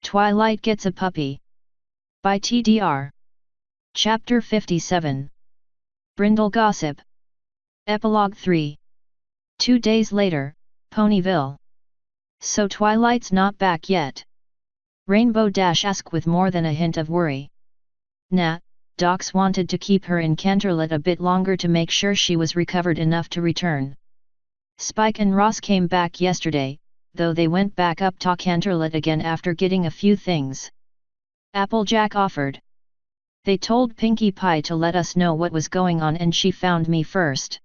Twilight Gets a Puppy. By TDR. Chapter 57. Brindle Gossip. Epilogue 3. 2 days later, Ponyville. So Twilight's not back yet? Rainbow Dash asked with more than a hint of worry. Nah, Docs wanted to keep her in Canterlot a bit longer to make sure she was recovered enough to return. Spike and Ross came back yesterday, though they went back up to Canterlot again after getting a few things. Applejack offered. They told Pinkie Pie to let us know what was going on and she found me first.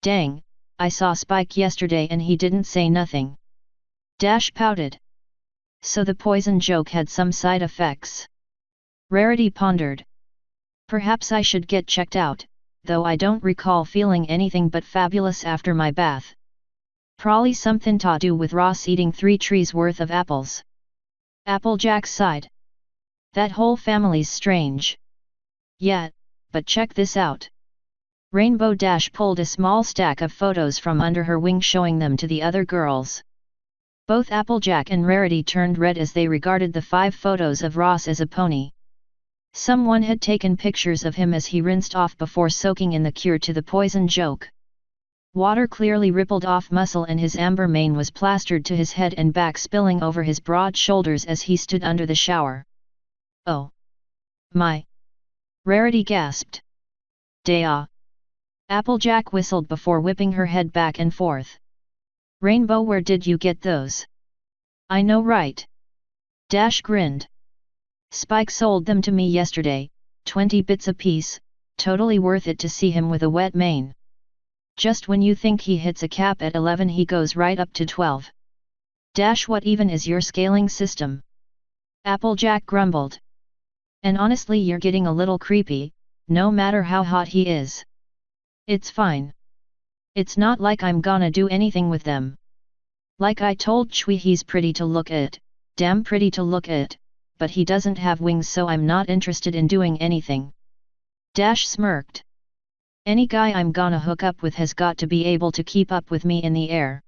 Dang, I saw Spike yesterday and he didn't say nothing. Dash pouted. So the poison joke had some side effects. Rarity pondered. Perhaps I should get checked out, though I don't recall feeling anything but fabulous after my bath. Probably something to do with Ross eating 3 trees worth of apples. Applejack sighed. That whole family's strange. Yeah, but check this out. Rainbow Dash pulled a small stack of photos from under her wing showing them to the other girls. Both Applejack and Rarity turned red as they regarded the 5 photos of Ross as a pony. Someone had taken pictures of him as he rinsed off before soaking in the cure to the poison joke. Water clearly rippled off muscle and his amber mane was plastered to his head and back, spilling over his broad shoulders as he stood under the shower. Oh! My! Rarity gasped. Dea! Applejack whistled before whipping her head back and forth. Rainbow, where did you get those? I know, right? Dash grinned. Spike sold them to me yesterday, 20 bits apiece, totally worth it to see him with a wet mane. Just when you think he hits a cap at 11 he goes right up to 12. Dash, what even is your scaling system? Applejack grumbled. And honestly, you're getting a little creepy, no matter how hot he is. It's fine. It's not like I'm gonna do anything with them. Like I told Chui, he's pretty to look at, damn pretty to look at, but he doesn't have wings, so I'm not interested in doing anything. Dash smirked. Any guy I'm gonna hook up with has got to be able to keep up with me in the air.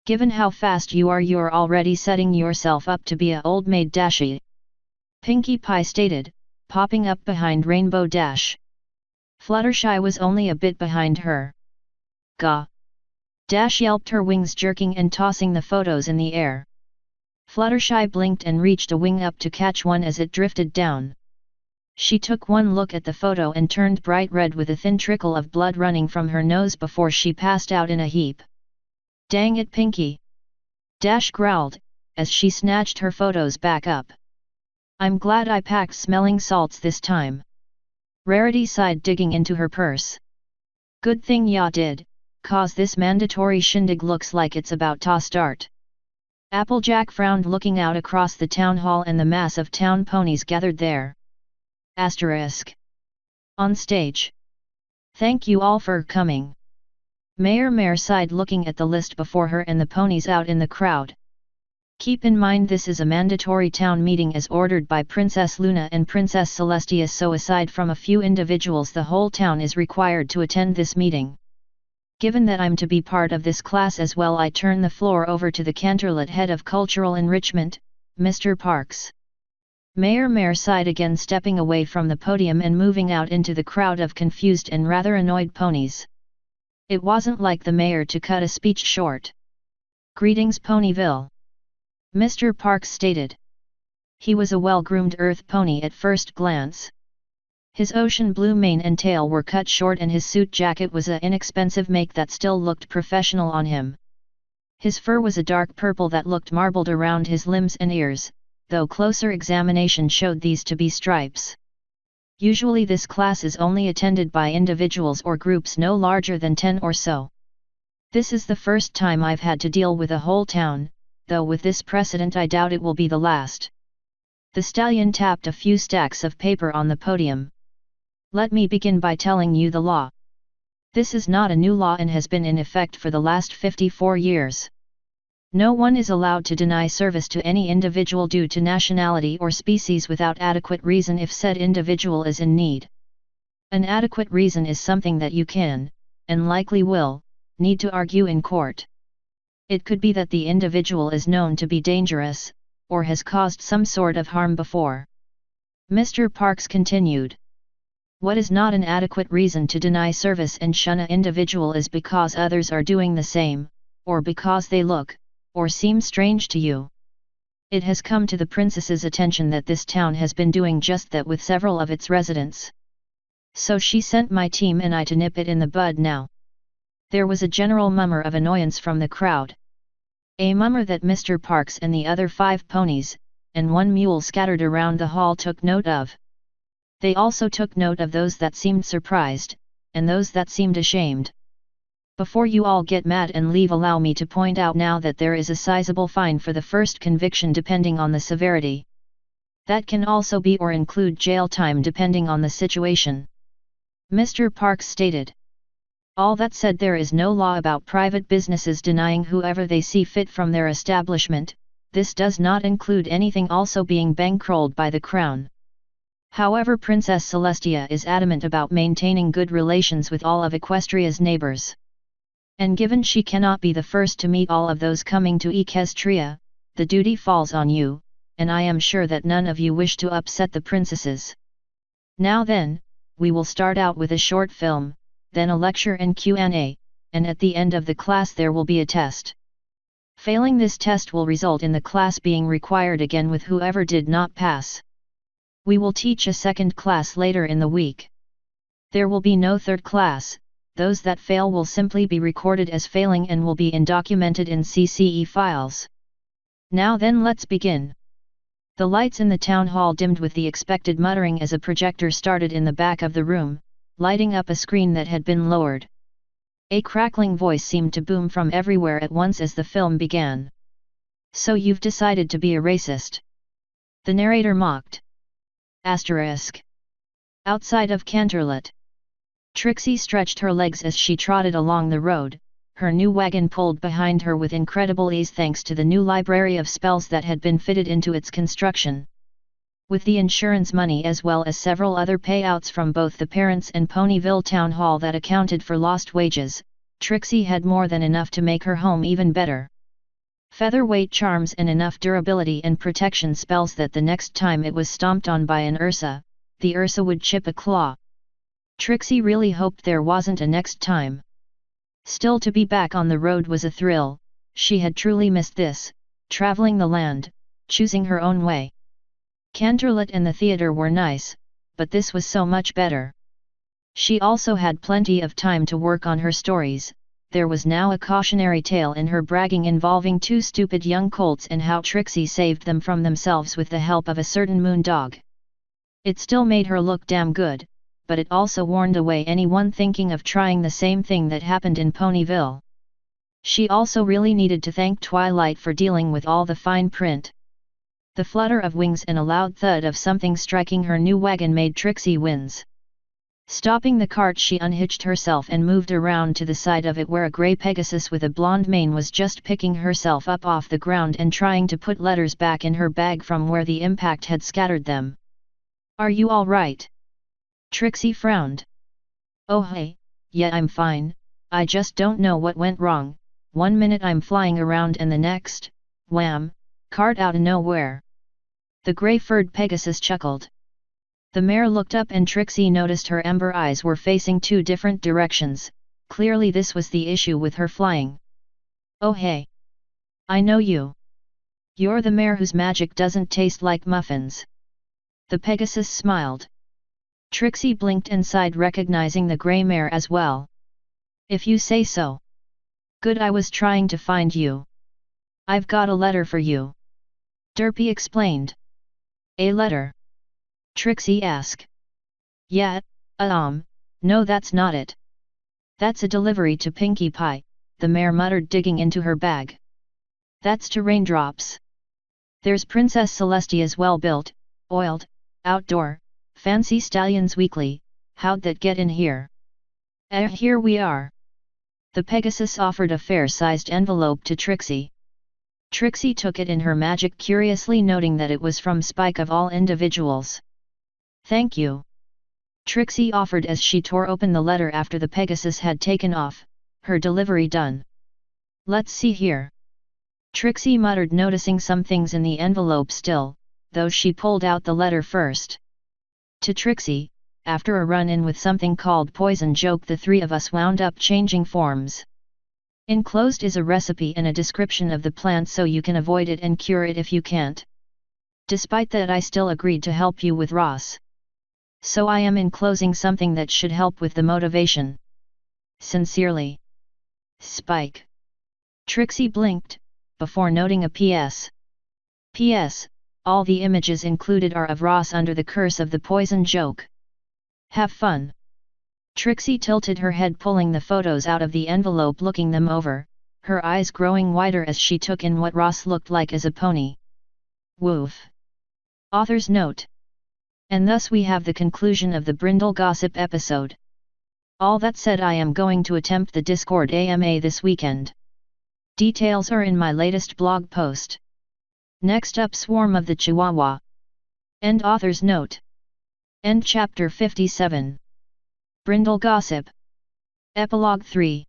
Given how fast you are, you're already setting yourself up to be a old maid, Dashy. Pinkie Pie stated, popping up behind Rainbow Dash. Fluttershy was only a bit behind her. Gah! Dash yelped, her wings jerking and tossing the photos in the air. Fluttershy blinked and reached a wing up to catch one as it drifted down. She took one look at the photo and turned bright red with a thin trickle of blood running from her nose before she passed out in a heap. Dang it, Pinkie! Dash growled, as she snatched her photos back up. I'm glad I packed smelling salts this time. Rarity sighed, digging into her purse. Good thing ya did, cause this mandatory shindig looks like it's about to start. Applejack frowned, looking out across the town hall and the mass of town ponies gathered there. Asterisk. On stage. Thank you all for coming. Mayor Mare sighed, looking at the list before her and the ponies out in the crowd. Keep in mind this is a mandatory town meeting as ordered by Princess Luna and Princess Celestia, so aside from a few individuals the whole town is required to attend this meeting. Given that I'm to be part of this class as well, I turn the floor over to the Canterlot Head of Cultural Enrichment, Mr. Parks. Mayor Mare sighed again, stepping away from the podium and moving out into the crowd of confused and rather annoyed ponies. It wasn't like the mayor to cut a speech short. Greetings, Ponyville. Mr. Parks stated. He was a well-groomed earth pony at first glance. His ocean blue mane and tail were cut short and his suit jacket was an inexpensive make that still looked professional on him. His fur was a dark purple that looked marbled around his limbs and ears, though closer examination showed these to be stripes. Usually this class is only attended by individuals or groups no larger than 10 or so. This is the first time I've had to deal with a whole town, though with this precedent I doubt it will be the last. The stallion tapped a few stacks of paper on the podium. Let me begin by telling you the law. This is not a new law and has been in effect for the last 54 years. No one is allowed to deny service to any individual due to nationality or species without adequate reason if said individual is in need. An adequate reason is something that you can, and likely will, need to argue in court. It could be that the individual is known to be dangerous, or has caused some sort of harm before. Mr. Parks continued. What is not an adequate reason to deny service and shun an individual is because others are doing the same, or because they look, or seem strange to you. It has come to the princess's attention that this town has been doing just that with several of its residents. So she sent my team and I to nip it in the bud now. There was a general murmur of annoyance from the crowd. A murmur that Mr. Parks and the other 5 ponies, and 1 mule scattered around the hall took note of. They also took note of those that seemed surprised, and those that seemed ashamed. Before you all get mad and leave, allow me to point out now that there is a sizable fine for the first conviction depending on the severity. That can also be or include jail time depending on the situation. Mr. Parks stated. All that said, there is no law about private businesses denying whoever they see fit from their establishment. This does not include anything also being bankrolled by the crown. However, Princess Celestia is adamant about maintaining good relations with all of Equestria's neighbors. And given she cannot be the first to meet all of those coming to Equestria, the duty falls on you, and I am sure that none of you wish to upset the princesses. Now then, we will start out with a short film, then a lecture and Q&A, and at the end of the class there will be a test. Failing this test will result in the class being required again with whoever did not pass. We will teach a second class later in the week. There will be no third class. Those that fail will simply be recorded as failing and will be documented in CCE files. Now then, let's begin. The lights in the town hall dimmed with the expected muttering as a projector started in the back of the room, lighting up a screen that had been lowered. A crackling voice seemed to boom from everywhere at once as the film began. So you've decided to be a racist? The narrator mocked. Asterisk. Outside of Canterlot. Trixie stretched her legs as she trotted along the road, her new wagon pulled behind her with incredible ease thanks to the new library of spells that had been fitted into its construction. With the insurance money as well as several other payouts from both the parents and Ponyville Town Hall that accounted for lost wages, Trixie had more than enough to make her home even better. Featherweight charms and enough durability and protection spells that the next time it was stomped on by an Ursa, the Ursa would chip a claw. Trixie really hoped there wasn't a next time. Still, to be back on the road was a thrill. She had truly missed this, traveling the land, choosing her own way. Canterlot and the theatre were nice, but this was so much better. She also had plenty of time to work on her stories. There was now a cautionary tale in her bragging involving 2 stupid young colts and how Trixie saved them from themselves with the help of a certain moon dog. It still made her look damn good, but it also warned away anyone thinking of trying the same thing that happened in Ponyville. She also really needed to thank Twilight for dealing with all the fine print. The flutter of wings and a loud thud of something striking her new wagon made Trixie wince. Stopping the cart, she unhitched herself and moved around to the side of it where a grey Pegasus with a blonde mane was just picking herself up off the ground and trying to put letters back in her bag from where the impact had scattered them. Are you all right? Trixie frowned. Oh hey, yeah, I'm fine, I just don't know what went wrong. One minute I'm flying around and the next, wham, cart out of nowhere. The grey-furred Pegasus chuckled. The mare looked up and Trixie noticed her ember eyes were facing 2 different directions. Clearly this was the issue with her flying. Oh hey. I know you. You're the mare whose magic doesn't taste like muffins. The Pegasus smiled. Trixie blinked and sighed, recognizing the grey mare as well. If you say so. Good, I was trying to find you. I've got a letter for you. Derpy explained. A letter? Trixie asked. Yeah, no, that's not it. That's a delivery to Pinkie Pie, the mare muttered, digging into her bag. That's to Raindrops. There's Princess Celestia's well-built, oiled, outdoor, Fancy Stallions Weekly. How'd that get in here? Here we are. The Pegasus offered a fair-sized envelope to Trixie. Trixie took it in her magic, curiously noting that it was from Spike of all individuals. Thank you. Trixie offered as she tore open the letter after the Pegasus had taken off, her delivery done. Let's see here. Trixie muttered, noticing some things in the envelope still, though she pulled out the letter first. To Trixie, after a run-in with something called poison joke, the three of us wound up changing forms. Enclosed is a recipe and a description of the plant so you can avoid it and cure it if you can't. Despite that, I still agreed to help you with Ross. So I am enclosing something that should help with the motivation. Sincerely, Spike. Trixie blinked, before noting a P.S. P.S. All the images included are of Ross under the curse of the poison joke. Have fun. Trixie tilted her head, pulling the photos out of the envelope, looking them over, her eyes growing wider as she took in what Ross looked like as a pony. Woof. Author's note. And thus we have the conclusion of the Brindle gossip episode. All that said, I am going to attempt the Discord AMA this weekend. Details are in my latest blog post. Next up, Swarm of the Chihuahua. End author's note. End chapter 57. Brindle gossip. Epilogue 3.